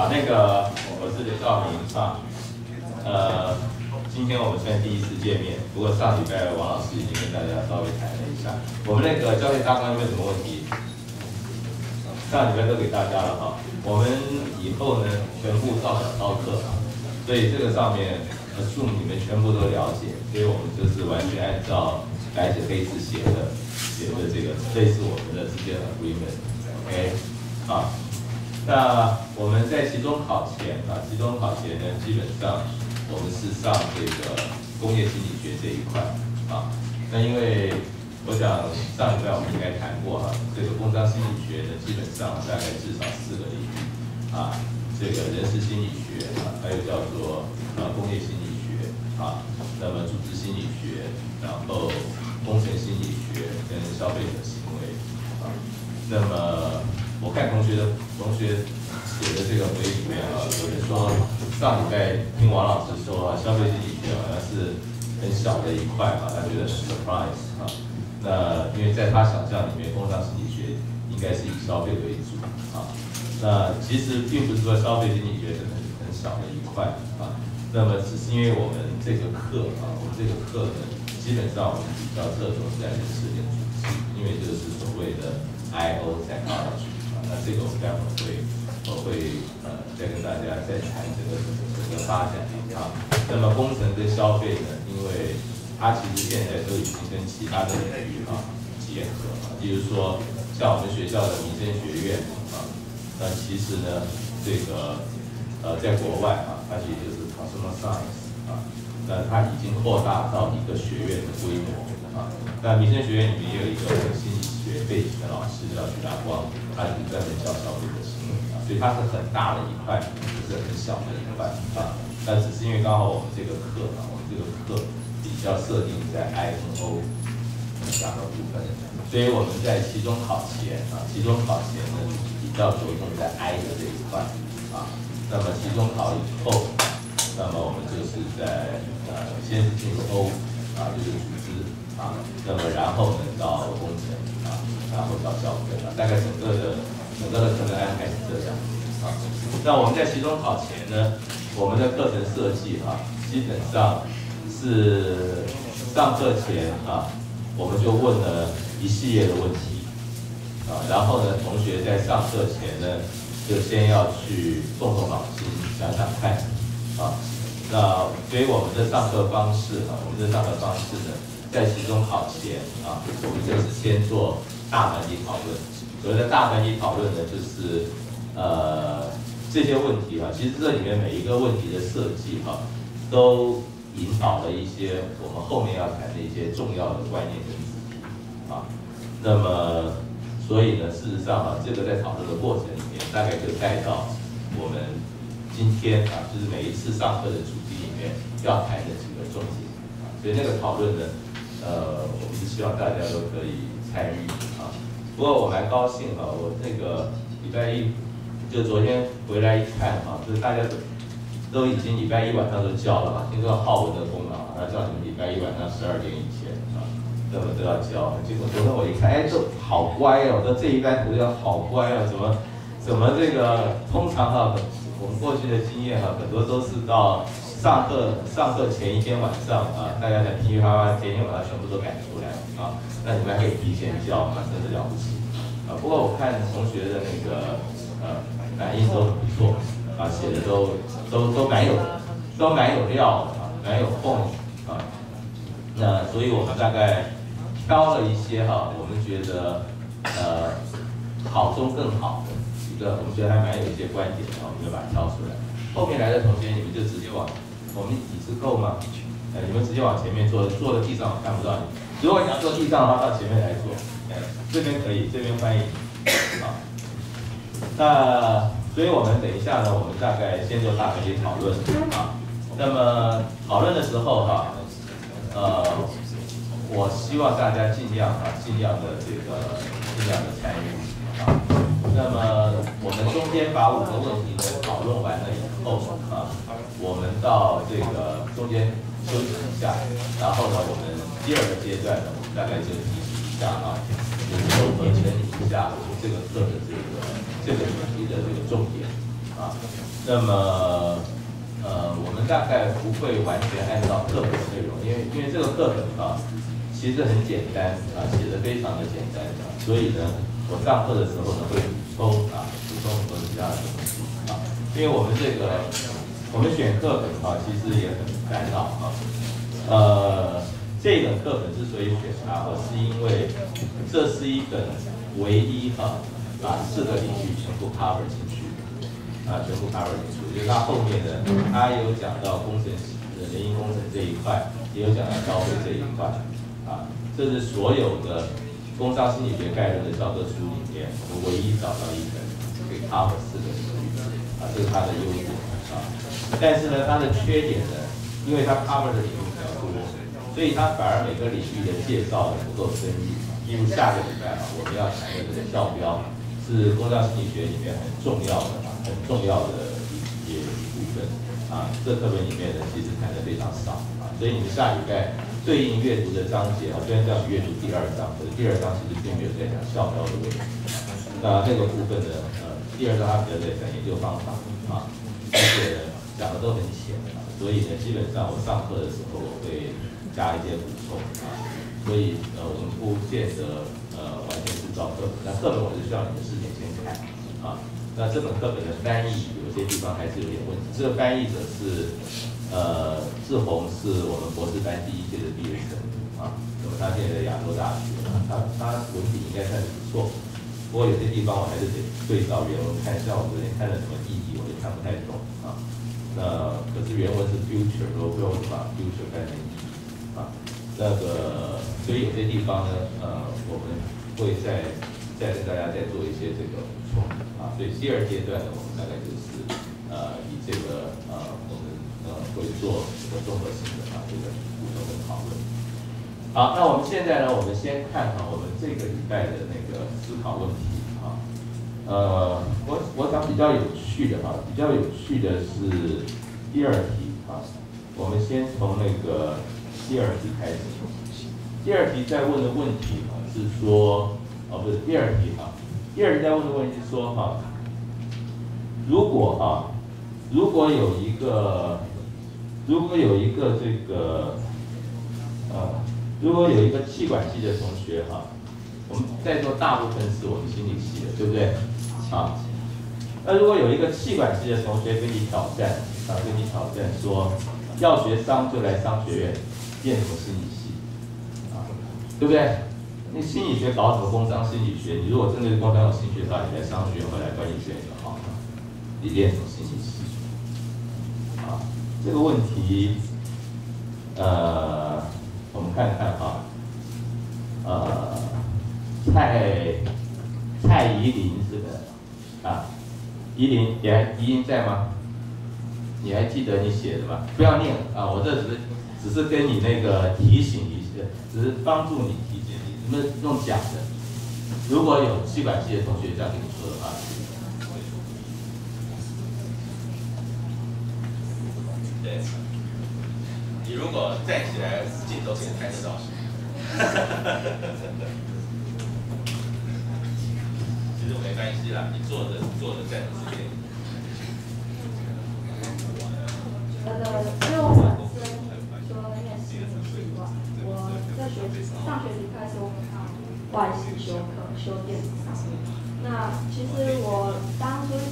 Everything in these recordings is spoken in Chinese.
好，我是刘兆明啊。今天我们虽然第一次见面，不过上礼拜王老师已经跟大家稍微谈了一下。我们教学大纲有没有什么问题？上礼拜都给大家了哈。我们以后呢，全部照表操课啊，所以这个上面assume你们全部都了解，所以我们就是完全按照白纸黑字写的这个，这是我们的之间的 agreement。OK， 啊。那我们在期中考前啊，期中考前呢，基本上我们是上这个工业心理学这一块啊。那因为我想上礼拜我们应该谈过哈，这个工商心理学呢，基本上大概至少4个领域啊，这个人事心理学啊，还有叫做工业心理学啊，那么组织心理学，然后工程心理学跟消费者行为啊，那么。我看同学写的这个回忆里面啊，有人说上礼拜听王老师说消费心理学好像是很小的一块嘛，他觉得是 surprise 啊。那因为在他想象里面，工商心理学应该是以消费为主啊。那其实并不是说消费心理学是很小的一块啊。那么只是因为我们这个课啊，我们这个课呢，基本上我们比较侧重在人事跟组织，因为就是所谓的 IO psychology。那这个我们待会我会再跟大家再谈这个发展啊。那么工程跟消费呢，因为它其实现在都已经跟其他的领域结合啊，比如说像我们学校的民生学院啊，那其实呢这个在国外啊，它其实就是 consumer science 啊，那它已经扩大到一个学院的规模啊。那民生学院里面也有一个心理学背景的老师叫徐大光。它是专门教消费者行为啊，所以它是很大的一块，不是很小的一块啊。那只是因为刚好我们这个课啊，我们这个课比较设定在 I 跟 O 两个部分，所以我们在期中考前啊，期中考前呢比较着重在 I 的这一块啊。那么期中考以后，那么我们就是在先是进入 O 啊，就是组织啊，那么然后呢到工程。然后到消费大概整个的课程安排是这样啊。那我们在期中考前呢，我们的课程设计基本上是上课前我们就问了一系列的问题然后呢，同学在上课前呢，就先要去动脑筋想想看那所以我们的上课方式呢，在期中考前我们就是先做。大团体讨论，所谓的大团体讨论呢，就是这些问题其实这里面每一个问题的设计都引导了一些我们后面要谈的一些重要的观念跟主题那么所以呢，事实上这个在讨论的过程里面，大概就带到我们今天就是每一次上课的主题里面要谈的几个重点所以那个讨论呢，我们是希望大家都可以参与。不过我蛮高兴我那个礼拜一就昨天回来一看就是大家都已经礼拜一晚上都交了听说浩文的功劳，他叫你们礼拜一晚上12点以前那么都要交。结果昨天我一看，这好乖这一班同学好乖怎么这个通常我们过去的经验很多都是到上课前一天晚上大家才噼里啪啦，前一天晚上全部都赶出来那你们还可以提前交真是了不起不过我看同学的那个反应都很不错写的都蛮有料的蛮有空那所以我们大概挑了一些我们觉得好中更好的一个，我们觉得还蛮有一些观点我们就把它挑出来。后面来的同学你们就直接往我们椅子够吗？你们直接往前面坐的地上我看不到你。如果你要坐地上的话，到前面来坐。这边可以，这边欢迎。那所以我们等一下呢，我们大概先做大团体讨论那么讨论的时候我希望大家尽量的参与那么我们中间把5个问题呢讨论完了以后我们到这个中间休息一下，然后呢，我们第2个阶段呢，我们大概就提醒一下就是综合整理一下这个课的这个主题的这个重点那么我们大概不会完全按照课本内容，因为这个课本啊，其实很简单啊，写的非常的简单啊，所以呢，我上课的时候呢会补充很多其他的东西啊，因为我们选课本啊，其实也很烦恼啊，这一本课本之所以选它，是因为这是一本唯一把4个领域全部 cover 进去全部 cover 进去。就是它后面呢，它有讲到人因工程这一块，也有讲到消费这一块这是所有的工商心理学概论的教科书里面，我唯一找到一本可以 cover 4个领域这是它的优点但是呢，它的缺点呢，因为它 cover 的领域比较多，所以它反而每个领域的介绍不够深入。例如下个礼拜我们要谈的这个校标，是工商心理学里面很重要的一部分这课本里面呢，其实谈的非常少所以你们下礼拜对应阅读的章节虽然叫你阅读第2章，可是第2章其实并没有在讲校标的问题。那这个部分呢，第2章它比较在讲研究方法而且讲的都很浅所以呢，基本上我上课的时候我会加一些补充所以我们不见得完全是照课本。那课本我是需要你们事先先看那这本课本的翻译有些地方还是有点问题。这个翻译者是志宏，是我们博士班第1届的毕业生那么他现在在亚洲大学他文笔应该算是不错。不过有些地方我还是得对照原文看，像我昨天看了什么意义，我也看不太懂那可是原文是 future， 如果不用把 future 翻成意义所以有些地方呢，我们会再跟大家再做一些这个补充所以第2阶段呢，我们大概就是以这个我们会做这个综合性的这个补充跟讨论。好，那我们现在呢，我们先看我们这个礼拜的那个思考问题我想比较有趣的是第2题我们先从那个第2题开始。第2题在问的问题是说不是第2题第2题在问的问题是说如果有一个企管系的同学我们在座大部分是我们心理系的，对不对那如果有一个企管系的同学跟你挑战说要学商就来商学院，念什么心理系对不对？你心理学搞什么工商心理学？你如果真的对工商有兴趣的话，你来商学院或来专业学院就好了。你练什么心理系这个问题我们看看蔡怡琳是的怡琳在吗？你还记得你写的吗？不要念我这只是跟你那个提醒一下，只是帮助你提醒你，你们用讲的。如果有企管系的同学这样跟你说的话，对，你如果站起来，镜头可以看得到。其实没关系啦，你坐着站着是可以。因为我本身说念心理系我上学期开始我们外系修电子商务。那其实我当初最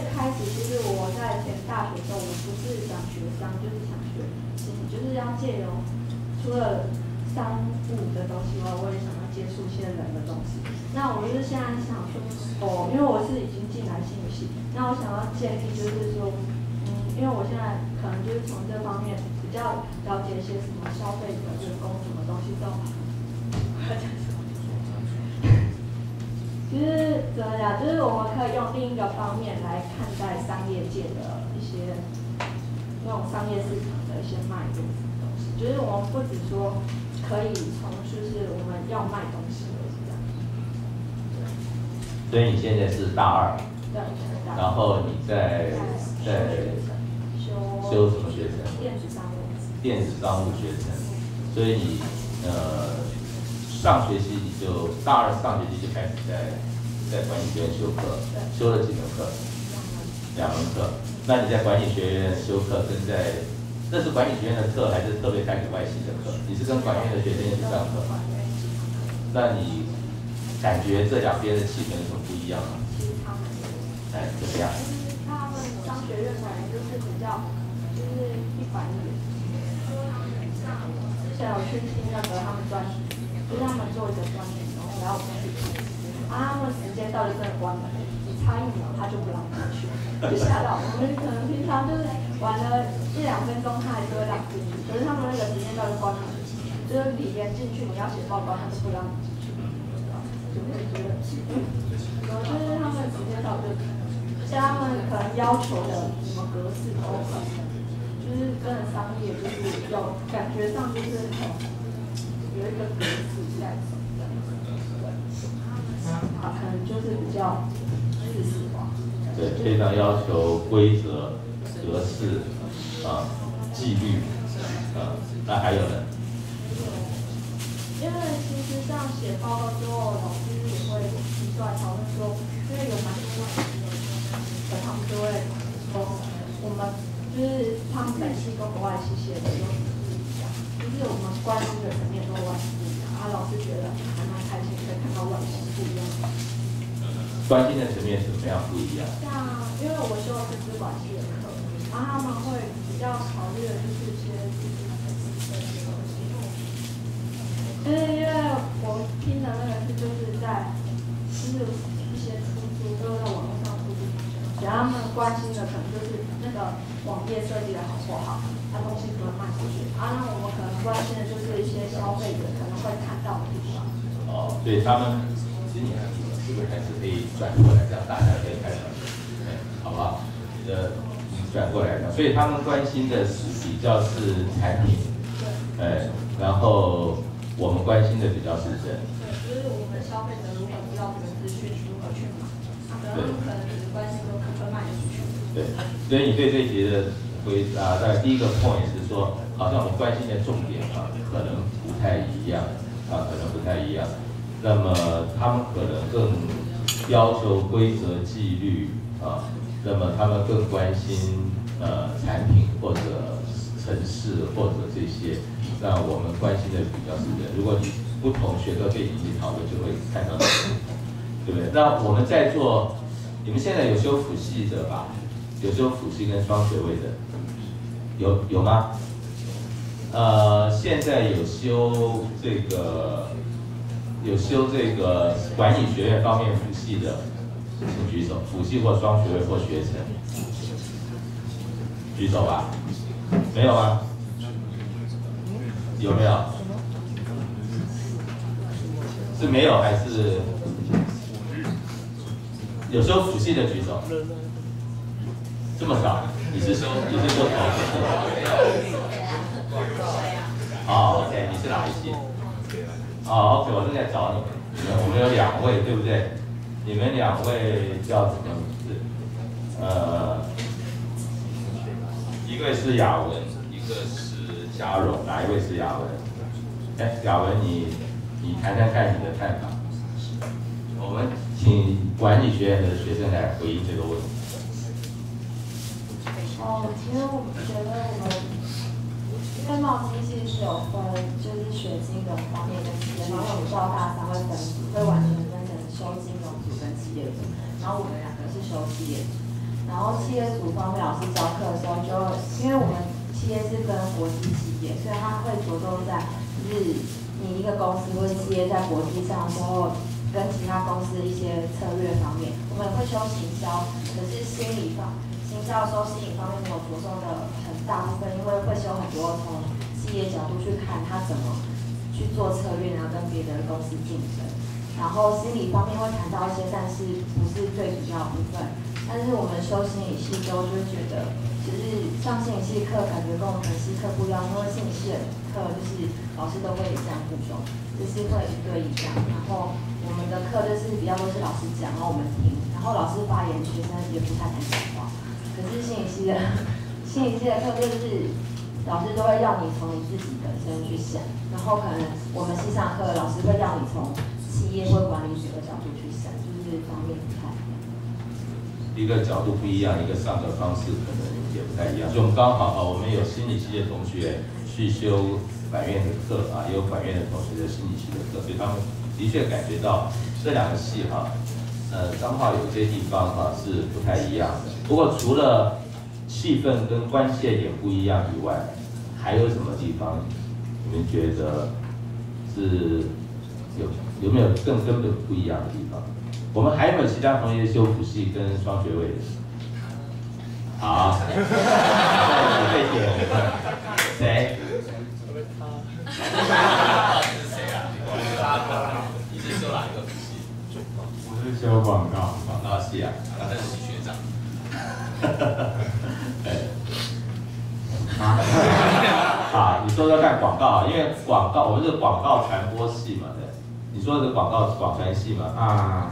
开始，其实我在前大学的时候，我不是想学商，就是想学心理，就是要借由除了商务的东西外，我也想要接触一些人的东西。那我就是现在想说，因为我是已经进来心理系，那我想要建议就是说，因为我现在可能就是从这方面比较了解一些什么消费者员工什么东西都，就是怎么讲，就是我们可以用另一个方面来看待商业界的一些那种商业市场的一些脉络什么东西，就是我们不只说可以从就是我们要卖东西而已这样。所以你现在是大2，对，然后你在修什么学程？电子商务学程。所以你上学期你就大2上学期就开始在管理学院修课，修了几门课？ 2门课。那你在管理学院修课跟这是管理学院的课还是特别开给外系的课？你是跟管院的学生一起上课？那你感觉这两边的气氛有什么不一样吗？哎，怎么样？他们商学院可能就是比较就是一板一眼。之前有去听那个他们专题，就是他们做一个专题，然后我们去听，他们时间到就真的关门，你差1秒他就不让你去，就吓到我们。可能平常就是玩了1、2分钟，他还是会让进去，可是他们那个时间到就关门，就是你连进去你要写报告，他都不让你进去，就会觉得，就是他们时间到就。像他们可能要求的什么格式都很，就是跟着商业就是有感觉上就是很有一个格式在走的，可能就是比较日式化。对，非常要求规则、格式纪律那还有呢？因为其实像写报告之后，老师也会提出来讨论说，因为有蛮多问题。他们就会说，我们就是他们本系跟国外系写的东西不一样，就是我们关心的层面都完全不一样。老师觉得还蛮开心，可以看到外系不一样。关心的层面怎么样不一样？像因为我修的是资管系的课，然后他们会比较考虑的就是一些因为我听的那个是就是在就是一些出租都在网络上出租。然后他们关心的可能就是那个网页设计的好不好，它东西不会卖出去。那我们可能关心的就是一些消费者可能会看到的地方。哦，对他们，其实你是不是还是可以转过来，这样大家可以看到，好不好？转过来讲，所以他们关心的是比较是产品，然后我们关心的比较是人。对，就是我们消费者如果知道这个资讯如何去买，他们可能只是关心说可不可以卖出去。对，所以你对这一节的回答，大概第一个 point 是说，好像我们关心的重点可能不太一样，可能不太一样。那么他们可能更要求规则纪律那么他们更关心产品或者城市或者这些。那我们关心的比较是人。如果你不同学科背景去讨论，就会看到，对不对？那我们在座，你们现在有修辅系的吧？有修辅系跟双学位的，有吗？现在有修这个管理学院方面辅系的，请举手。辅系或双学位或学程，举手吧。没有吗？有没有？是没有还是有修辅系的举手？这么少？你是修什么系？哦 ，OK， 你是哪一系？哦 ，OK， 我正在找你们。我们有2位，对不对？你们2位叫什么名字？一个是雅文，一个是嘉荣，哪一位是雅文？雅文，你谈谈看你的看法。我们请管理学院的学生来回应这个问题。其实我觉得我们因为贸易系是有分，就是学金融方面跟企业方面，我们到大3会分组，会完全分成修金融组跟企业组，然后我们2个是修企业组。然后企业组方面，老师教课的时候因为我们企业是跟国际企业，所以他会着重在就是你一个公司或者企业在国际上的时候，跟其他公司一些策略方面，我们也会修行销，可是行销的时候，心理方面没有着重的很大部分，因为会修很多从企业角度去看他怎么去做策略，然后跟别的公司竞争。然后心理方面会谈到一些，但是不是最主要的部分。但是我们修心理系之后，就会觉得，就是上心理系课感觉跟我们本系课不一样，因为心理系的课就是老师都会这样补充，就是会1对1讲。然后我们的课就是比较都是老师讲，然后我们听，然后老师发言，学生也不太敢讲话。可是心理系的课就是老师都会让你从你自己本身去想，然后可能我们系上课老师会让你从企业或管理者的角度去想，就是方面不太一样。一个角度不一样，一个上课方式可能也不太一样。所以我们刚好我们有心理系的同学去修管院的课啊，也有管院的同学的心理系的课，所以他们的确感觉到这两个系刚好有些地方是不太一样的。不过除了气氛跟关切点不一样以外，还有什么地方你们觉得是有没有更根本不一样的地方？我们还有没有其他同学修辅系跟双学位的？好，再点谁？是谁啊？你是修哪一个辅系？我是修广告系啊，那是你学长。啊，你说说看广告，因为广告我们是广告传播系嘛，对，你说的是广传系嘛？啊，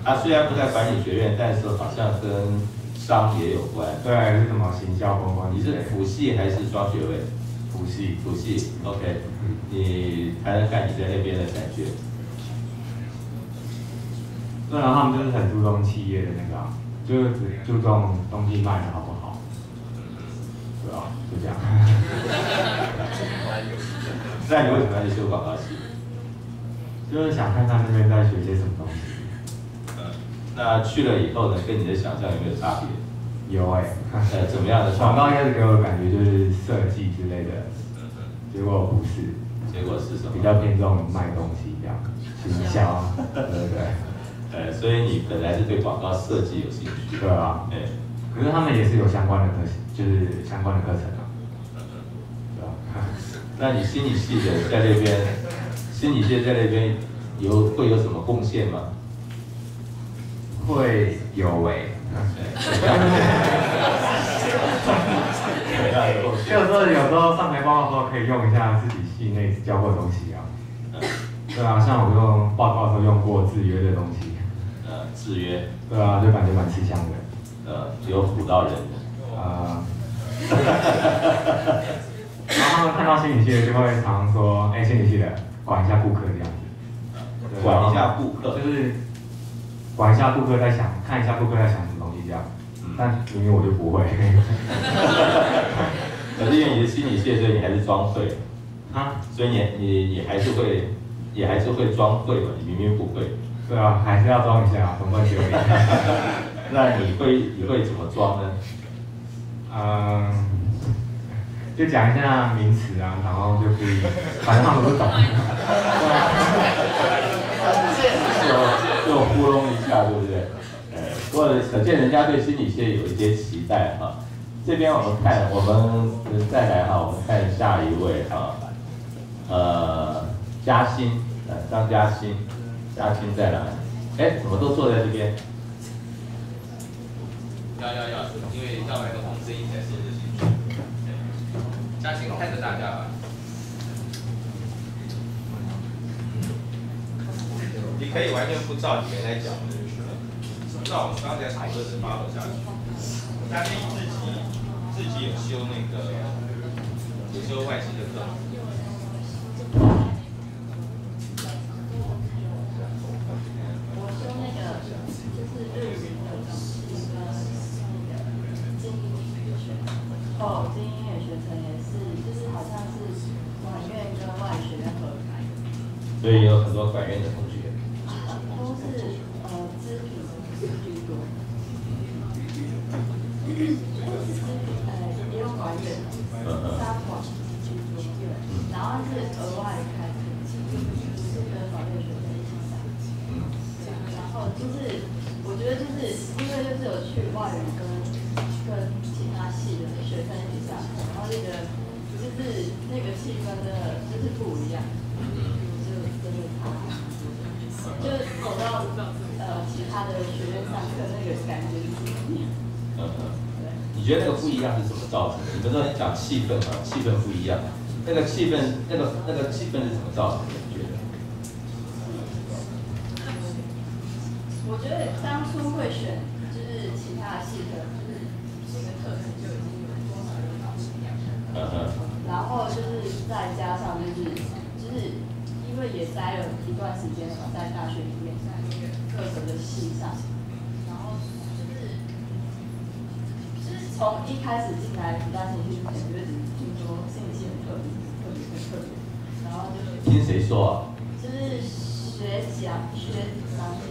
它虽然不在管理学院，但是好像跟商也有关。对，是什么行销公关？你是辅系还是双学位？辅系，OK，你谈谈看你在那边的感觉。对啊，他们就是很注重企业的那个，就是只注重东西卖的好不好。对啊，就这样。那你为什么要去修广告系？就是想看看那边在学些什么东西。那去了以后呢，跟你的想象有没有差别？有怎么样的？广告一开始给我的感觉就是设计之类的，结果不是。结果是什么？比较偏重卖东西这样，行销，对不对？所以你本来是对广告设计有兴趣。对啊。可是他们也是有相关的课，就是相关的课程啊。对啊。那你心理系的在那边，心理系在那边会有什么贡献吗？会有有时候上台报告的时候可以用一下自己系内教过的东西啊。对啊，像我用报告的时候用过制约的东西。制约。对啊，就感觉蛮吃香的。有唬到人的。然后他们看到心理系的就会常说，心理系的管一下顾客这样子。管一下顾客。就是管一下顾客在想，看一下顾客在想什么东西这样。但明明我就不会。可是因为你是心理系，所以你还是装会。所以你还是会，也还是会装会嘛？你明明不会。对啊，还是要装一下，总不能丢脸。那你会怎么装呢？就讲一下名词啊，然后就可以，反正他们都懂。就糊弄一下，对不对？不过可见人家对心理系有一些期待哈。这边我们看，我们再来哈，我们看下一位哈，嘉欣，张嘉欣，嘉欣在哪里？怎么都坐在这边？要，因为要麦克风声音才收得进去。嘉欣看着大家吧。你可以完全不照你原来讲的，照我们刚才讨论的发落下去。嘉欣自己有修外籍的课。我修那个就是日语的精英音乐学程也是，就是好像是管院跟外学院合开的。所以有很多管院的同学。都是织品居多。也有管院的，沙管居多，然后是额外开课，不是跟管院学生一起上。然后就是我觉得就是因为就是有去外语跟其他系的学生一起上课，然后就觉得就是那个气氛真的就是不一样，就真的差很多，就走到其他的学院上课那个感觉就是不一样。你觉得那个不一样是怎么造成的？你们都讲气氛嘛，气氛不一样，那个气氛是怎么造成的？你觉得？我觉得当初会选就是其他的系的，就是这个课程就已经有多少有不一样。然后就是再加上就是因为也待了一段时间了，在大学里面在那个各个的系上，然后就是从一开始进来福大心理系之前，就只听说心理系很特别，然后就是听谁说啊？就是学长也这样子。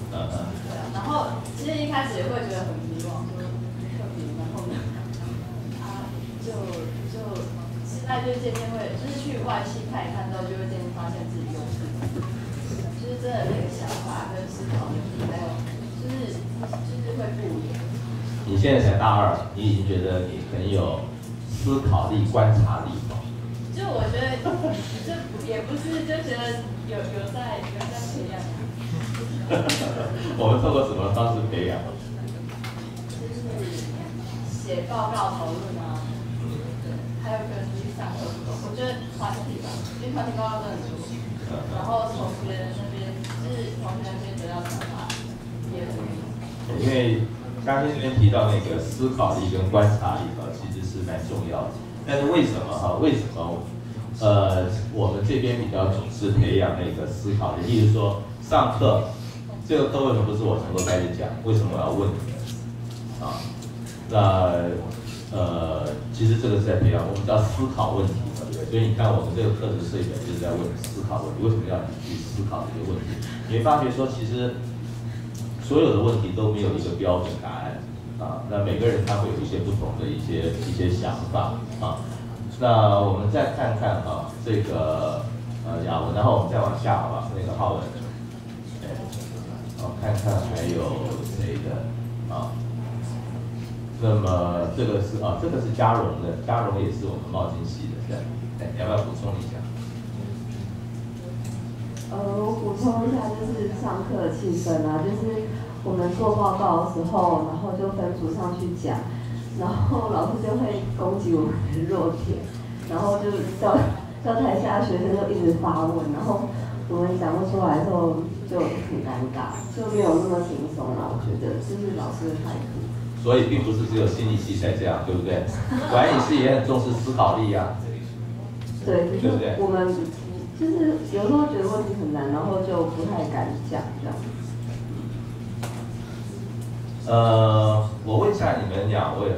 对啊，然后其实一开始也会觉得很迷惘，说特别，然后呢，现在就渐渐会，就是去外系看一看之后，就会渐渐发现自己优势，就是真的那个想法跟思考能力，还有就是会不一样。你现在才大二，你已经觉得你很有思考力、观察力吗？就我觉得，就也不是，就觉得有在培养。我们透过什么方式培养？就是写报告讨论啊，对，还有跟去上课，我觉得团体吧，因为团体报告真的很多，然后从别人那边，就是同学那边得到想法也很多。因为刚才这边提到那个思考力跟观察力其实是蛮重要的。但是为什么我们这边比较重视培养那个思考力？例如说上课，这个课为什么不是我从头开始讲？为什么我要问你们？啊，那其实这个是在培养我们叫思考问题，对不对？所以你看我们这个课程设计本就是在问思考问题，为什么要你去思考这个问题？你会发觉说，其实所有的问题都没有一个标准答案啊，那每个人他会有一些不同的一些想法啊。那我们再看看这个雅文，然后我们再往下好吧？那个浩文，看看还有谁的啊？那么这个是这个是嘉荣的，嘉荣也是我们贸经系的，对，要不要补充一下？我补充一下，就是上课的气氛啊，就是我们做报告的时候，然后就分组上去讲，然后老师就会攻击我们的弱点，然后就叫台下的学生就一直发问，然后我们讲不出来的时候就很尴尬，就没有那么轻松了。我觉得这是老师的态度。所以并不是只有心理系才这样，对不对？管理系也很重视思考力啊。对，就是我们就是有时候觉得问题很难，然后就不太敢讲这样。我问一下你们两位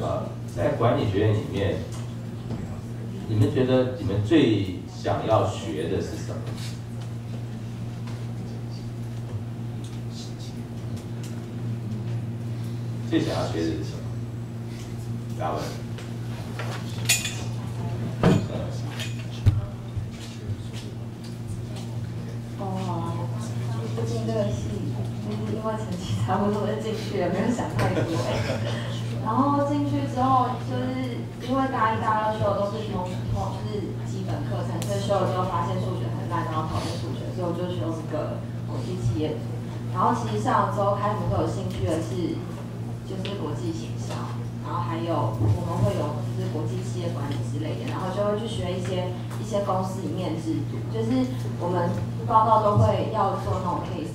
在管理学院里面，你们觉得你们最想要学的是什么？最想要学的是什么？嘉文。进这个系，就是因为成绩差不多就进去了，没有想太多。然后进去之后，就是因为大一、大二修的都是就是基本课程，所以修了之后发现数学很烂，然后讨厌数学，所以我就修一个国际企业组。然后其实上了之后，开始会有兴趣的是就是国际行销，然后还有我们会有就是国际企业管理之类的，然后就会去学一些公司里面制度，就是我们报告都会要做那种 case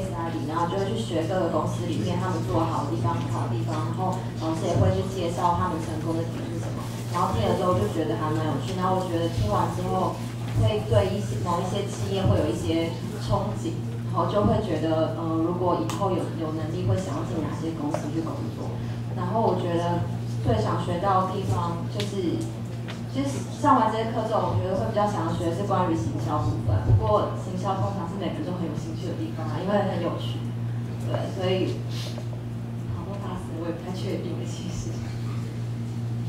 study， 然后就会去学各个公司里面他们做好的地方、不好的地方，然后老师也会去介绍他们成功的点是什么。然后听了之后就觉得还蛮有趣，然后我觉得听完之后会对某一些企业会有一些憧憬，然后就会觉得如果以后有能力会想要进哪些公司去工作。然后我觉得最想学到的地方就是上完这些课之后，我觉得会比较想要学的是关于行销部分。不过行销通常是每个人都很有兴趣的地方啊，因为很有趣。对，所以好多大师我也不太确定的其实。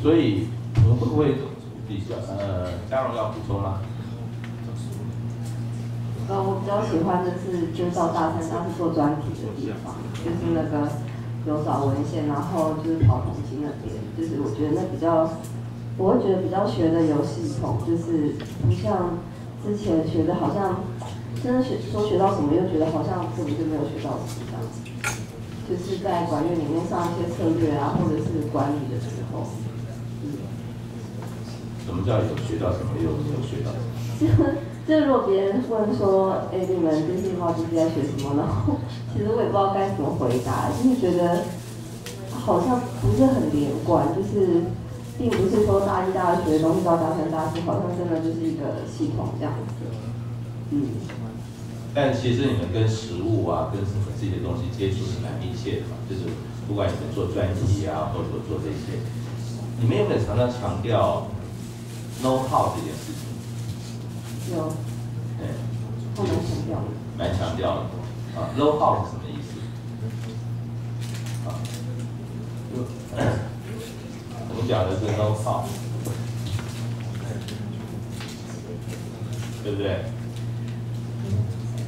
所以我们会不会比较嘉荣要补充吗？我比较喜欢的是就是到大三他是做专题的地方，就是那个有找文献，然后就是跑统计那边，就是我觉得那比较。我会觉得比较学的有系统，就是不像之前学的，好像真的说学到什么，又觉得好像根本就没有学到什么这样子。就是在管院里面上一些策略啊，或者是管理的时候，什么叫有学到什么，又没有学到什么？就如果别人问说，你们这些贸易在学什么？然后其实我也不知道该怎么回答，就是觉得好像不是很连贯，就是。并不是说大一、大二学的东西到大三、大四，好像真的就是一个系统这样子。但其实你们跟实物啊，跟什么这些东西接触是蛮密切的嘛，就是不管你们做专题啊，或者做这些，你们有没有常常强调 know how 这件事情？有，对，后蛮强调的。蛮强调的啊 ，know how 是什么意思？啊，我们讲的是 know how， 对不对？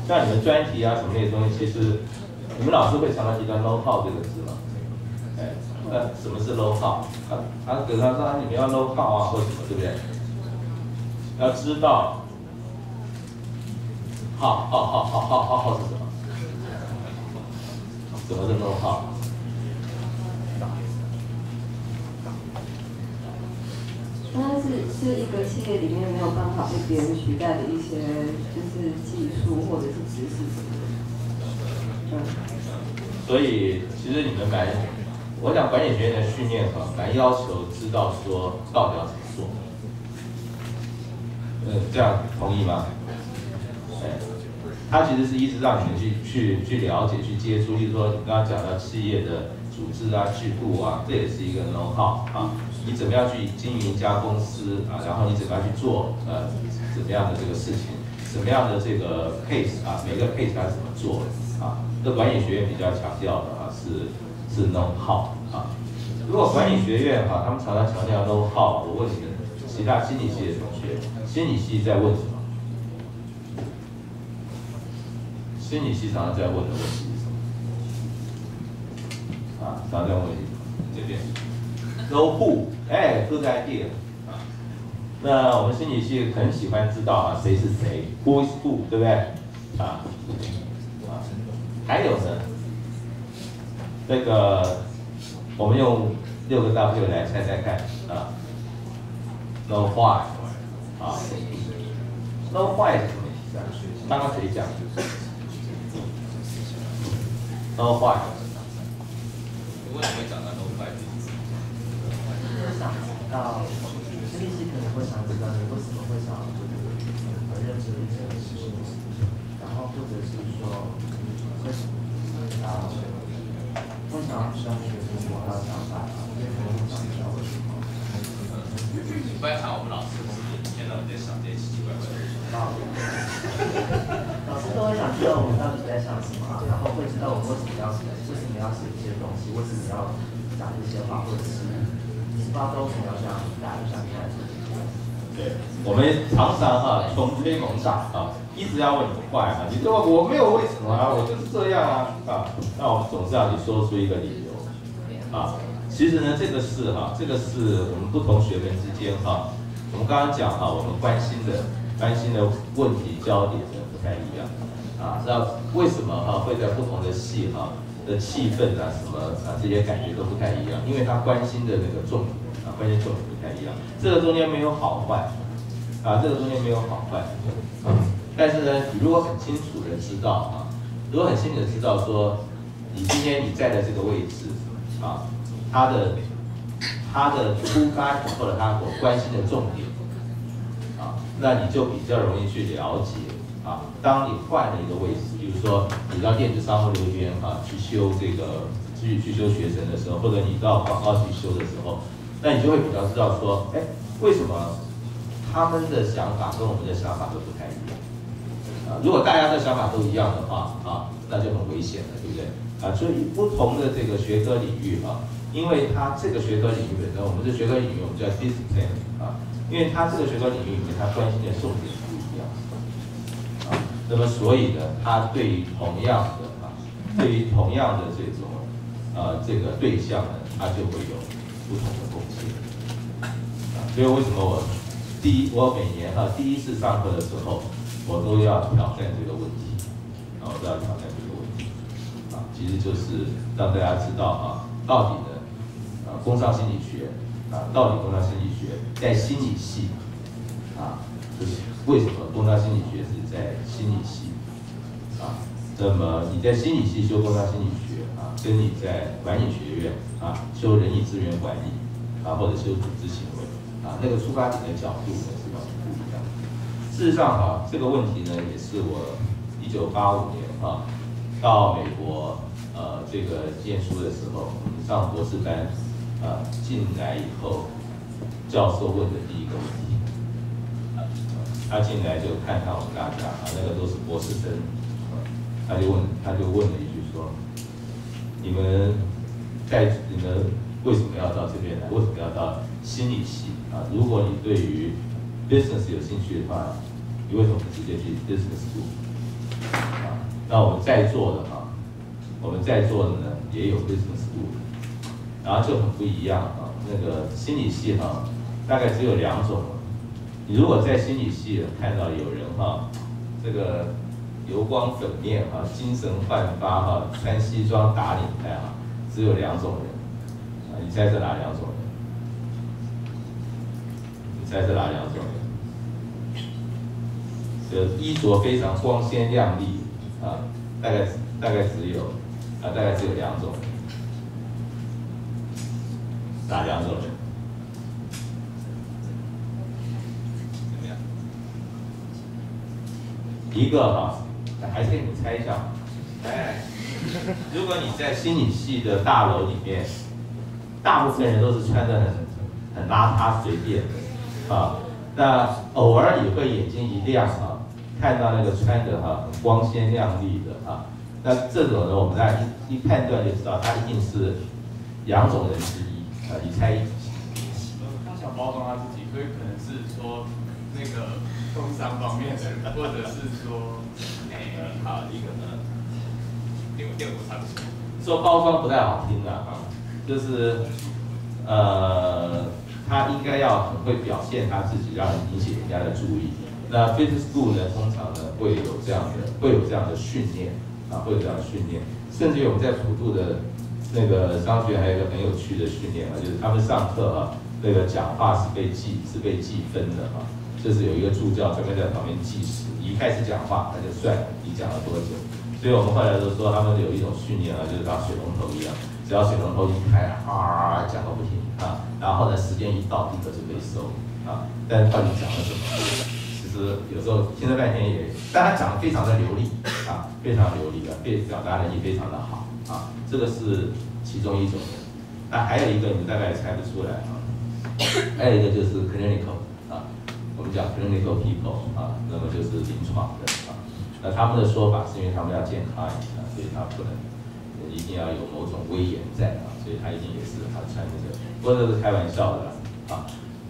像你们专题啊什么那些东西，其实你们老师会常常提到 know how 这个字吗？哎，那什么是 know how？ 比如他说你们要 know how 啊，或什么，对不对？要知道，好是什么？什么是 know how？ 那是一个企业里面没有办法被别人取代的一些，就是技术或者是知识什么的。所以其实你们我想管理学院的训练蛮要求知道说到底要怎么做。这样同意吗？它其实是一直让你们去了解、去接触，例如说你刚刚讲到企业的组织啊、制度啊，这也是一个 know how 啊。你怎么样去经营一家公司啊？然后你怎么样去做怎么样的这个事情？什么样的这个 case 啊？每个 case 它怎么做啊？这管理学院比较强调的啊是 know how 啊。如果管理学院他们常常强调 know how， 我问你们其他心理系的同学，心理系在问什么？心理系常常在问的问题是什么？啊，常常在问问题这边 know who， good idea 啊。那我们心理系很喜欢知道啊，谁是谁 ，who is who， 对不对？啊，还有呢，这个我们用6个 W 来猜猜看啊 ，know why 啊 ，know why 是什么意思啊？刚刚谁讲？know why？ 为什么会讲到 know why？ 就是想到心理系可能会想知道你为什么会想认知一些事情，然后或者是说会想要知道学生我要想法，因为可能想知道为什么。观察我们老师是天到底在想这些奇奇怪怪的事。老师都会想知道我们到底在想什么，然后会知道我们为什么要写一些东西，为什么要讲这些话，或者是不知道为什么要这样打，就像你来说。对，我们常常穷追猛打一直要问你坏你说我没有为什么我就是这样那我们总是要你说出一个理由其实呢，这个是我们不同学门之间我们刚刚讲我们关心的问题焦点呢不太一样那为什么会在不同的系的气氛什么这些感觉都不太一样？因为他关心的那个重点关键重点不太一样，这个中间没有好坏这个中间没有好坏但是呢，你如果很清楚的知道如果很清楚的知道说，你今天你在的这个位置他的出发点或者他所关心的重点那你就比较容易去了解当你换了一个位置，比如说你到电子商务那边去修这个去修学程的时候，或者你到广告去修的时候，那你就会比较知道说，为什么他们的想法跟我们的想法都不太一样如果大家的想法都一样的话那就很危险了，对不对所以不同的这个学科领域因为它这个学科领域本身，我们这学科领域我们叫 discipline 因为它这个学科领域里面，它关心的重点不一样那么所以呢，它对于同样的这个对象呢，它就会有不同的贡献所以为什么我每年第一次上课的时候，我都要挑战这个问题其实就是让大家知道到底呢工商心理学到底工商心理学在心理系就是为什么工商心理学是在心理系那么你在心理系修工商心理学跟你在管理学院修人力资源管理或者修组织行为那个出发点的角度呢是完全不一样的。事实上这个问题呢也是我1985年到美国这个念书的时候，我们上博士班，进来以后，教授问的第一个问题，他进来就看我们大家那个都是博士生，他就问了一句说，你们为什么要到这边来？为什么要到心理系如果你对于 business 有兴趣的话，你为什么不直接去 business school？ 那我们在座的呢也有 business school， 然后就很不一样那个心理系大概只有2种。你如果在心理系看到有人这个油光粉面精神焕发穿西装打领带只有2种人你猜是哪2种人？你猜是哪2种人？就衣着非常光鲜亮丽大概只有2种人。哪2种人？怎么样？一个还是给你们猜一下。来，如果你在心理系的大楼里面，大部分人都是穿得很邋遢随便的那偶尔你会眼睛一亮看到那个穿得很光鲜亮丽的那这种呢，我们大家一判断就知道，他一定是2种人之一你猜？他想包装他自己，所以可能是说那个工商方面的，或者是说，好一个呢，电我差不多。说包装不太好听就是他应该要很会表现他自己，让人引起人家的注意。那 business school 呢，通常呢会有这样的训练会有这样的训练，甚至于我们在普渡的那个商学还有一个很有趣的训练就是他们上课那个讲话是被计分的就是有一个助教专门在旁边计时，你一开始讲话他就算你讲了多久。所以我们后来都说他们有一种训练就是当水龙头一样，只要水龙头一开讲个不停然后呢时间一到立刻就被收但是到底讲了什么？其实有时候听了半天但他讲得非常的流利非常流利表达能力非常的好这个是其中一种。那还有一个你们大概也猜不出来还有一个就是 clinical 我们讲 clinical people 那么就是临床的那他们的说法是因为他们要健康所以他不能一定要有某种威严在所以他一定也是穿这个，不过这是开玩笑的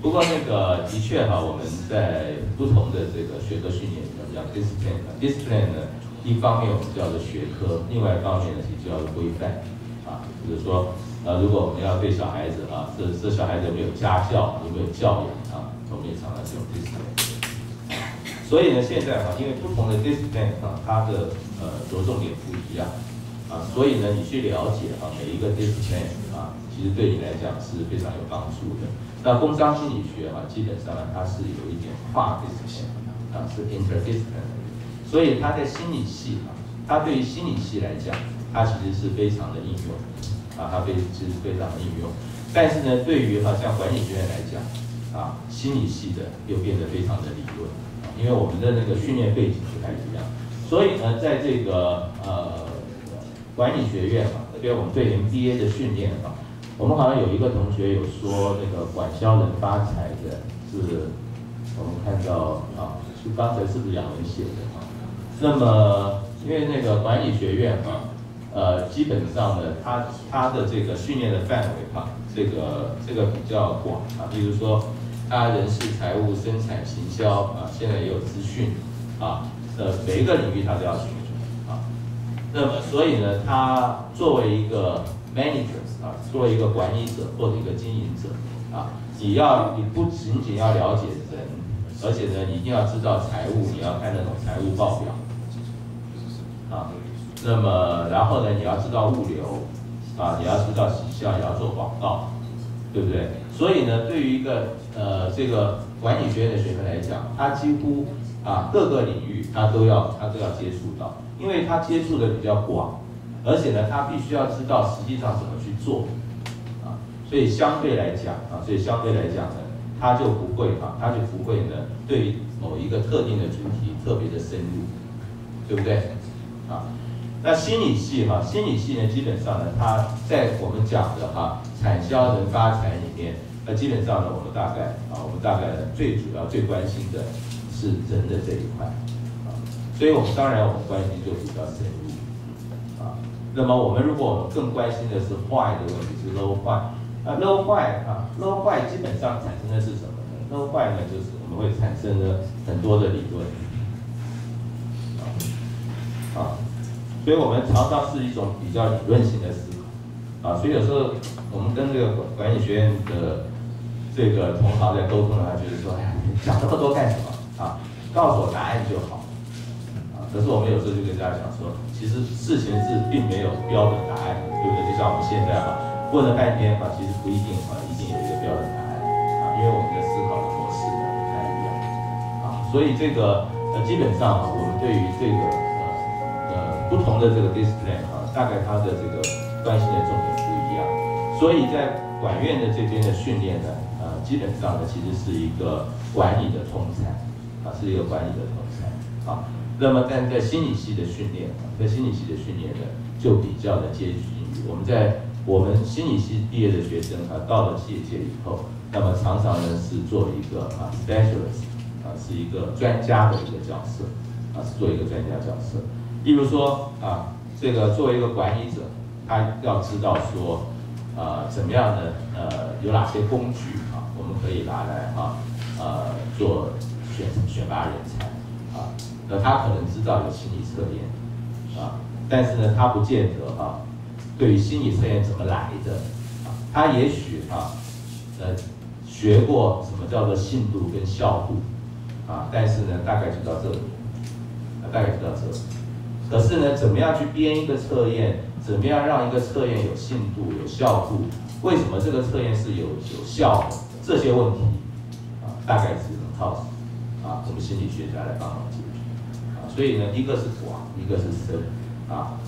不过那个的确我们在不同的这个学科训练里面叫 discipline 呢，一方面我们叫做学科，另外一方面呢其实叫做规范就是说如果我们要对小孩子这小孩子有没有家教，有没有教养我们也常常是用 discipline。所以呢，现在因为不同的 discipline 它的着重点不一样所以呢，你去了解每一个 discipline 其实对你来讲是非常有帮助的。那工商心理学基本上它是有一点跨 discipline 是 interdiscipline， 所以它在心理系它对于心理系来讲，它其实是非常的应用它其实非常的应用。但是呢，对于像管理学院来讲心理系的又变得非常的理论。因为我们的那个训练背景不太一样，所以呢，在这个管理学院特别我们对 MBA 的训练我们好像有一个同学有说那个管销能发财的是，我们看到是刚才是不是杨文写的那么因为那个管理学院基本上呢，它的这个训练的范围这个比较广比如说。它人事、财务、生产、行销现在也有资讯每一个领域它都要学那么所以呢，它作为一个 manager 作为一个管理者或者一个经营者你不仅仅要了解人，而且呢，你一定要知道财务，你要看那种财务报表那么然后呢，你要知道物流你要知道行销，你要做广告，对不对？所以呢，对于一个这个管理学院的学生来讲，他几乎各个领域他都要接触到，因为他接触的比较广，而且呢，他必须要知道实际上怎么去做所以相对来讲呢，他就不会呢对于某一个特定的主题特别的深入，对不对那心理系哈，心理系呢，基本上呢，它在我们讲的哈产销人发财里面，基本上呢，我们大概最主要最关心的是人的这一块啊，所以我们当然我们关心就比较深入啊。那么如果我们更关心的是坏的问题，是 low 坏，low 坏基本上产生的是什么呢 ？low 坏呢，就是我们会产生了很多的理论啊，所以我们常常是一种比较理论性的思考啊，所以有时候我们跟这个管理学院的这个同行在沟通呢，他觉得说，哎呀，讲这么多干什么啊？告诉我答案就好啊。可是我们有时候就跟大家讲说，其实事情是并没有标准答案，对不对？就像我们现在问了半天其实不一定一定有一个标准答案啊，因为我们的思考的模式呢不太一样啊，所以这个基本上我们对于这个不同的这个 discipline 大概它的这个关心的重点不一样，所以在管院的这边的训练呢，基本上呢其实是一个管理的通才是一个管理的通才啊。那么但在心理系的训练呢，就比较的接近于我们心理系毕业的学生到了业界以后，那么常常呢是做一个specialist 是一个专家的一个角色是做一个专家角色。例如说这个作为一个管理者，他要知道说怎么样呢？有哪些工具我们可以拿来做选拔人才那他可能知道有心理测验但是呢，他不见得对于心理测验怎么来的他也许学过什么叫做信度跟效度但是呢，大概就到这里，可是呢，怎么样去编一个测验？怎么样让一个测验有信度、有效度？为什么这个测验是有效的？这些问题大概只能靠我们心理学家来帮忙解决所以呢，一个是广，一个是深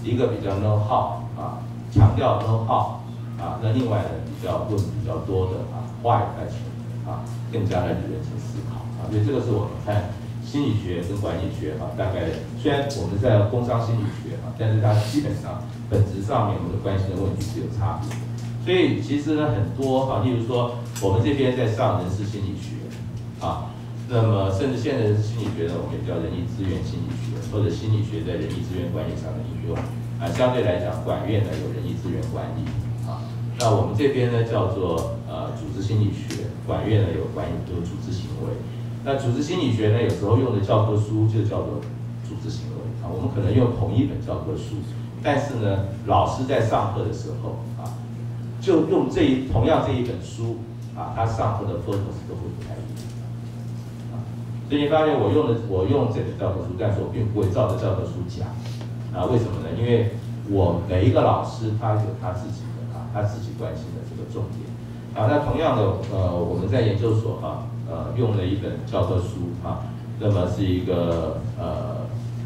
一个比较 know how 强调 know how 那另外呢比较多的why question 更加的理论性思考所以这个是我们看心理学跟管理学大概虽然我们在工商心理学但是它基本上本质上面我们的关心的问题是有差别的。所以其实呢很多例如说我们这边在上人事心理学那么甚至现在人事心理学呢，我们也叫人力资源心理学或者心理学在人力资源管理上的应用相对来讲，管院呢有人力资源管理那我们这边呢叫做组织心理学，管院呢有组织行为。那组织心理学呢，有时候用的教科书就叫做组织行为我们可能用同一本教科书，但是呢，老师在上课的时候就用同样这一本书他上课的 focus 都会不太一样所以你发现我用这本教科书，但是我并不会照着教科书讲为什么呢？因为我每一个老师他有他自己的他自己关心的这个重点那同样的我们在研究所用了一本教科书那么是一个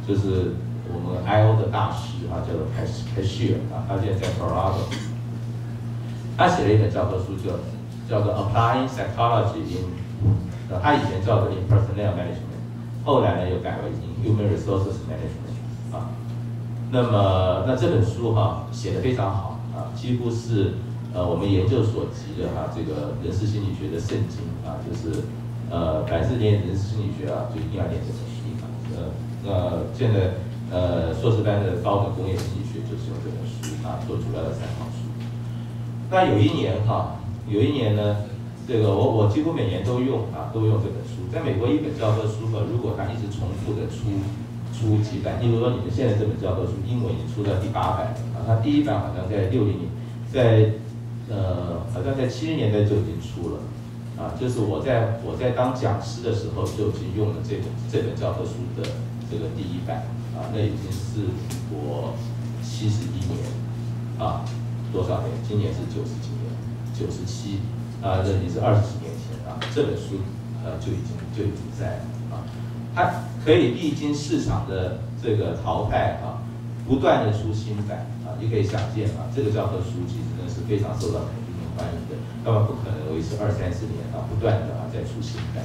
就是我们 I.O. 的大师叫做Cashier他现在在 Colorado， 他写了一本教科书叫做 Applying Psychology in 他以前叫做 In Personnel Management， 后来呢又改为 In Human Resources Management那么这本书写得非常好几乎是我们研究所级的这个人事心理学的圣经就是凡是念人事心理学就一定要念这本书现在硕士班的高等工业心理学就是用这本书做主要的参考书。那有一年呢，这个我几乎每年都用这本书。在美国一本教科书如果它一直重复的出几版，例如说你们现在这本教科书英文已经出到第8版它第一版好像在60年，好像在70年代就已经出了就是我在当讲师的时候就已经用了这本教科书的这个第一版那已经是我71年多少年？今年是90几年，97这已经是20几年前这本书就已经在它可以历经市场的这个淘汰不断的出新版你可以想见这个教科书其实呢是非常受到肯定和欢迎的，要不然不可能维持20-30年不断的再出新版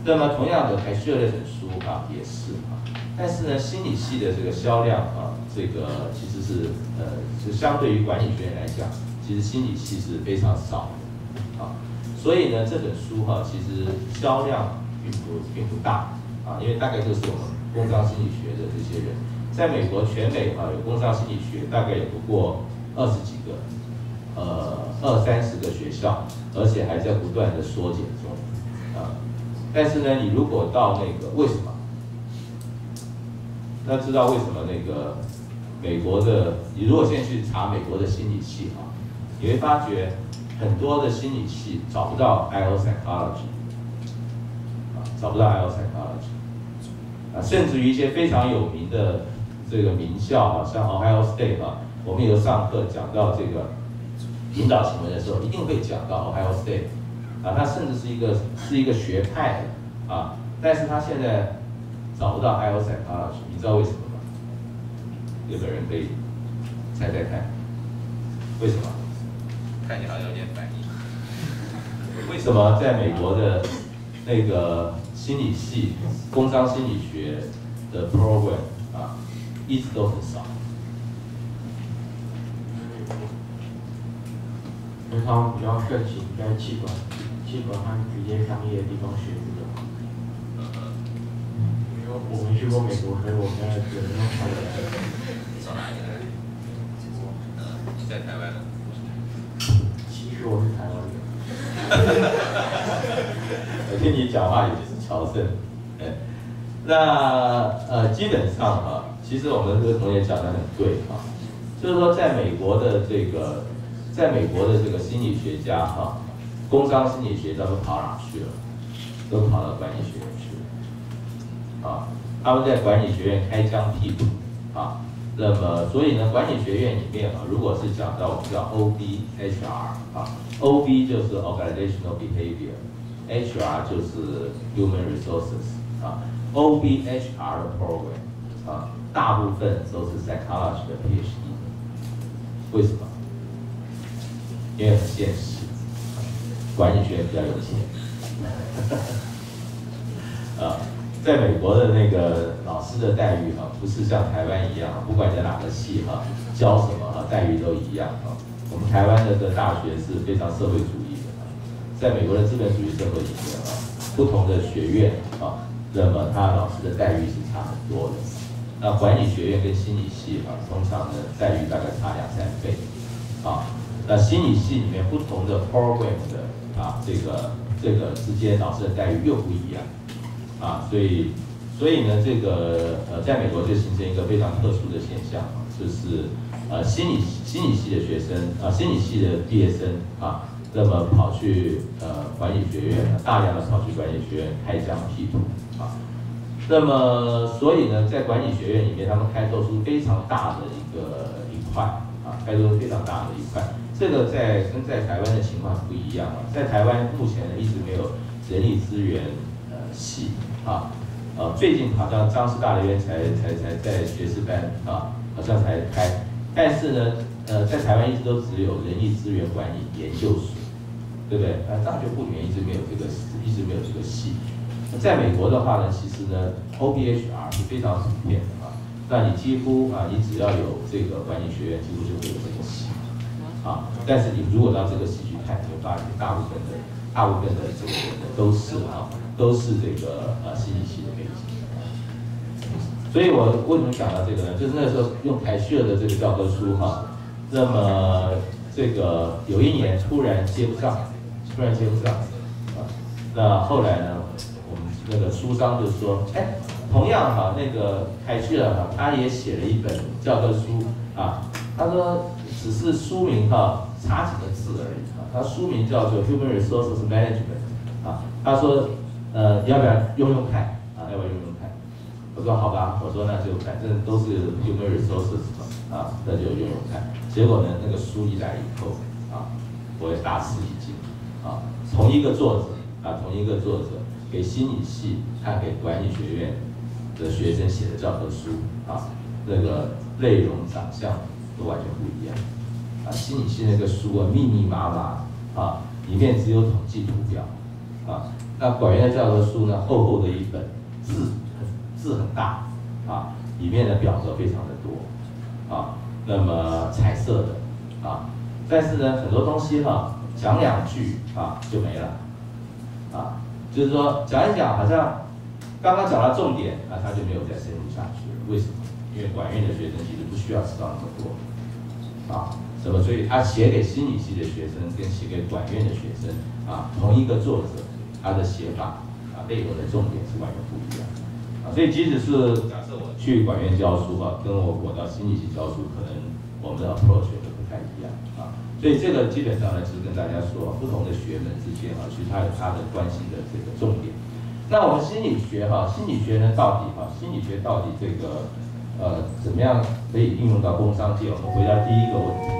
那么同样的，凯西尔那本书啊也是啊，但是呢，心理系的这个销量啊，这个其实是相对于管理学院来讲，其实心理系是非常少的啊，所以呢，这本书哈、其实销量并不大啊，因为大概就是我们工商心理学的这些人，在美国全美啊有工商心理学大概也不过20几个，20-30个学校，而且还在不断的缩减中啊。但是呢，你如果到那个为什么？要知道为什么那个美国的，你如果现在去查美国的心理系啊，你会发觉很多的心理系找不到 IO psychology， 啊，找不到 IO psychology， 啊，甚至于一些非常有名的这个名校啊，像 Ohio State 啊，我们有上课讲到这个引导行为的时候，一定会讲到 Ohio State。啊，它甚至是一个学派的啊，但是它现在找不到 IO psychology， 你知道为什么吗？有的人可以猜猜看，为什么？看起来好像有点反应。为什么在美国的那个心理系、工商心理学的 program 啊，一直都很少？平常比较盛行在气管和直接商业的地方学这个。因为我没去过美国，所以我现在只能用台湾来。到哪里来？你在台湾？其实我是台湾人。我听你讲话也是侨生，那基本上啊，其实我们这个同学讲的很对啊，就是说在美国的这个心理学家哈、工商心理学家都跑哪去了？都跑到管理学院去了，啊，他们在管理学院开疆辟土啊。那么，所以呢，管理学院里面啊，如果是讲到我们叫 OBHR 啊 ，OB 就是 Organizational Behavior，HR 就是 Human Resources 啊 ，OBHR 的 program 啊，大部分都是 Psychology 的 PhD， 为什么？因为很现实，管理学院比较有钱。在美国的那个老师的待遇啊，不是像台湾一样，不管你在哪个系哈，教什么哈，待遇都一样啊。我们台湾的大学是非常社会主义的，在美国的资本主义社会里面啊，不同的学院啊，那么他老师的待遇是差很多的。那管理学院跟心理系啊，通常的待遇大概差2-3倍啊。那心理系里面不同的 program 的啊，这个之间老师的待遇又不一样啊，所以呢，这个在美国就形成一个非常特殊的现象，就是心理系的学生啊，心理系的毕业生啊，那么跑去管理学院，大量的跑去管理学院开疆辟土啊，那么所以呢，在管理学院里面，他们开拓出非常大的一块啊，开拓出非常大的一块。这个跟在台湾的情况不一样啊，在台湾目前呢一直没有人力资源系啊，最近好像彰师大的院才在学士班啊，好像才开，但是呢在台湾一直都只有人力资源管理研究所，对不对？大学部里面一直没有这个系。在美国的话呢，其实呢 OBHR 是非常普遍的啊，那你几乎啊你只要有这个管理学院，几乎就会有这个系。啊，但是你如果到这个系去看，你会发现大部分的这个人都是这个心理系的背景。所以我为什么讲到这个呢？就是那时候用凯西尔的这个教科书哈，那么这个有一年突然接不上啊，那后来呢，我们那个书商就说，哎，同样哈，那个凯西尔哈，他也写了一本教科书啊，他说。只是书名哈差几个字而已啊，它书名叫做 Human Resources Management 啊，他说要不要用看啊？要不要用看？我说好吧，我说那就反正都是 Human Resources 嘛啊，那就用看。结果呢，那个书一来以后啊，我也大吃一惊啊，同一个作者给心理系和给管理学院的学生写的教科书啊，那个内容长相都完全不一样。心理系那个书啊，密密麻麻啊，里面只有统计图表啊。那管院的教科书呢，厚厚的一本，字很大啊，里面的表格非常的多啊，那么彩色的啊，但是呢，很多东西哈，讲2句啊就没了啊，就是说讲一讲，好像刚刚讲到重点啊，他就没有再深入下去了。为什么？因为管院的学生其实不需要知道那么多啊。什么？所以他写给心理系的学生跟写给管院的学生啊，同一个作者，他的写法啊，内容的重点是完全不一样啊。所以即使是假设我去管院教书啊，跟我到心理系教书，可能我们的 approach 都不太一样啊。所以这个基本上呢，就是跟大家说，不同的学门之间啊，其实它有它的关系的这个重点。那我们心理学哈，心理学呢到底心理学到底这个怎么样可以应用到工商界？我们回答第一个问题。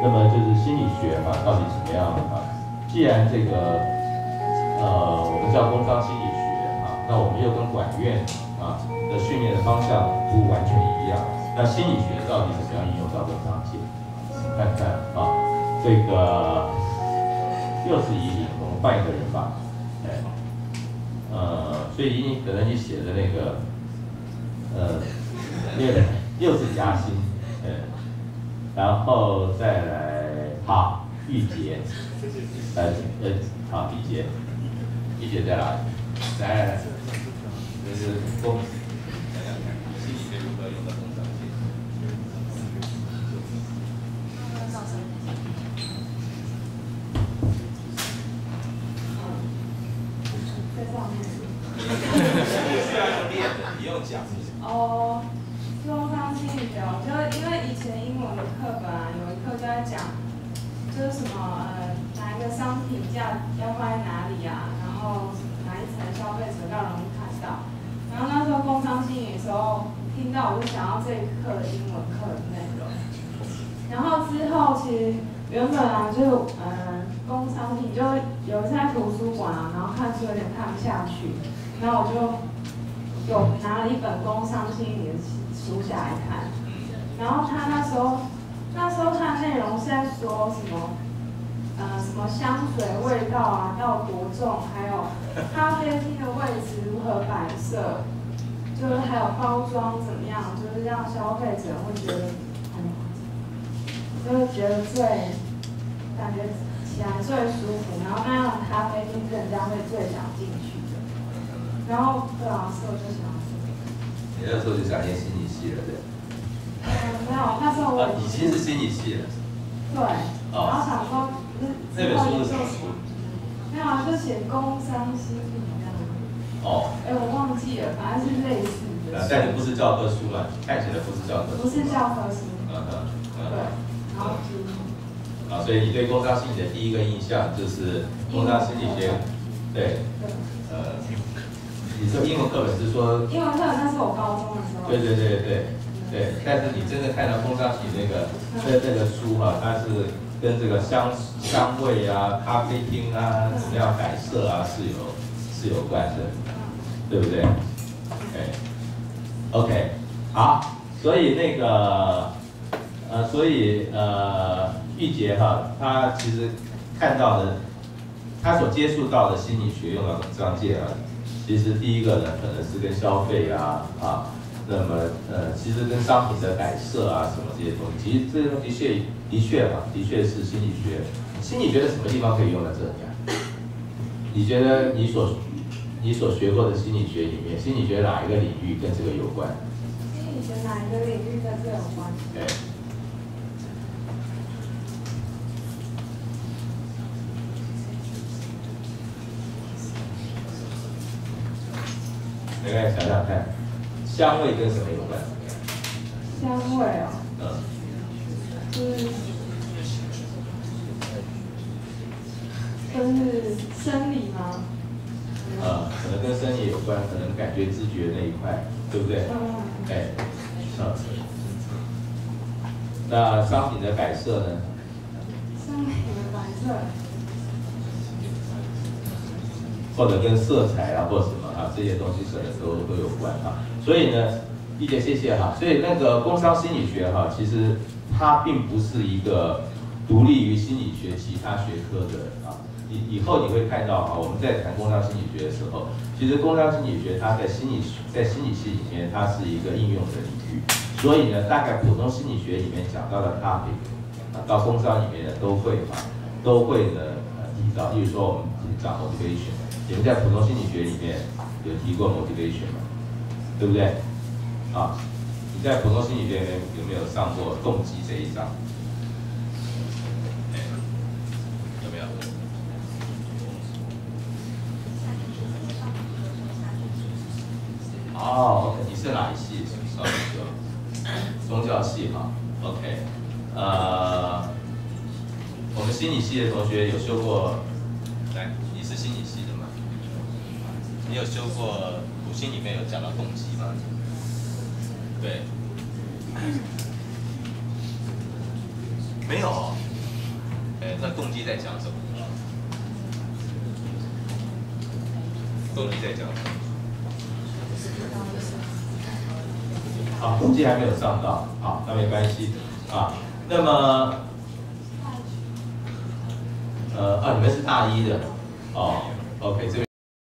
那么就是心理学到底怎么样既然这个我们叫工商心理学那我们又跟管院的训练的方向不完全一样。那心理学到底怎么样应用到工商界？看看这个又是怡宁，我们换一个人吧。所以怡宁可能你写的那个又是嘉欣，然后再来好玉洁，好玉洁，玉洁在哪里？来，就是工，想想看，心理学如何用到工商界？在上面。需要用练的，你用讲。哦。工商心理学，就因为以前英文的课本有一课就在讲，就是什么哪一个商品价要放在哪里啊，然后哪一层消费者要容易看到。然后那时候工商心理的时候听到，我就想要这一课的英文课的内容。然后之后其实原本就工商心理就有一次在图书馆然后看书有点看不下去，然后我就有拿了一本工商心理的书下来看，然后他那时候他的内容是在说什么，什么香水味道要多重，还有咖啡厅的位置如何摆设，就是还有包装怎么样，就是让消费者会觉得就是觉得感觉起来最舒服，然后那样的咖啡厅是人家会最想进去的。然后所以我就想。你那时候就想念心理系了，对？没有，那时候我已经是心理系了。对。然后想说，那本书是什么书？没有就写工商心理这样。我忘记了，反正是类似的。但是不是教科书嘛？看起来不是教科书。不是教科书。对。然后所以你对工商心理的第一个印象就是工商心理学，对。你说英文课本是说？英文课本那是我高中的时候。对，但是你真正看到工商心理那个书它是跟这个香味咖啡厅怎么样摆设是有关的，对不对？OK， 好，所以那个玉洁他其实看到的，他所接触到的心理学用到工商界其实第一个呢，可能是跟消费那么其实跟商品的摆设什么这些东西，其实这些东西的确是心理学。心理学的什么地方可以用在这里你觉得你所学过的心理学里面，心理学哪一个领域跟这个有关？心理学哪一个领域跟这有关？对。大家想想看，香味跟什么有关？香味就是生理吗？可能跟生理有关，可能感觉知觉那一块，对不对？那商品的摆设呢？商品的摆设。或者跟色彩或什么这些东西可能都有关所以呢，丽姐谢谢所以那个工商心理学其实它并不是一个独立于心理学其他学科的以后你会看到啊，我们在谈工商心理学的时候，其实工商心理学它在心理系里面，它是一个应用的领域，所以呢，大概普通心理学里面讲到的 topic， 到工商里面呢都会呢提到，例如说我们讲 motivation， 你们在普通心理学里面有提过 motivation 吗？对不对？啊，你在普通心理学里面有没有上过动机这一章？有没有？哦 ，OK， 你是哪一系？稍微说，宗教系哈 ，OK， 我们心理系的同学有修过，来，你是心理系的吗？你有修过古心里面有讲到动机吗？对，没有。那动机在讲什么？动机在讲什么？好，动机还没有上到，好，那没关系啊。那么，你们是大一的，哦 ，OK， 这个。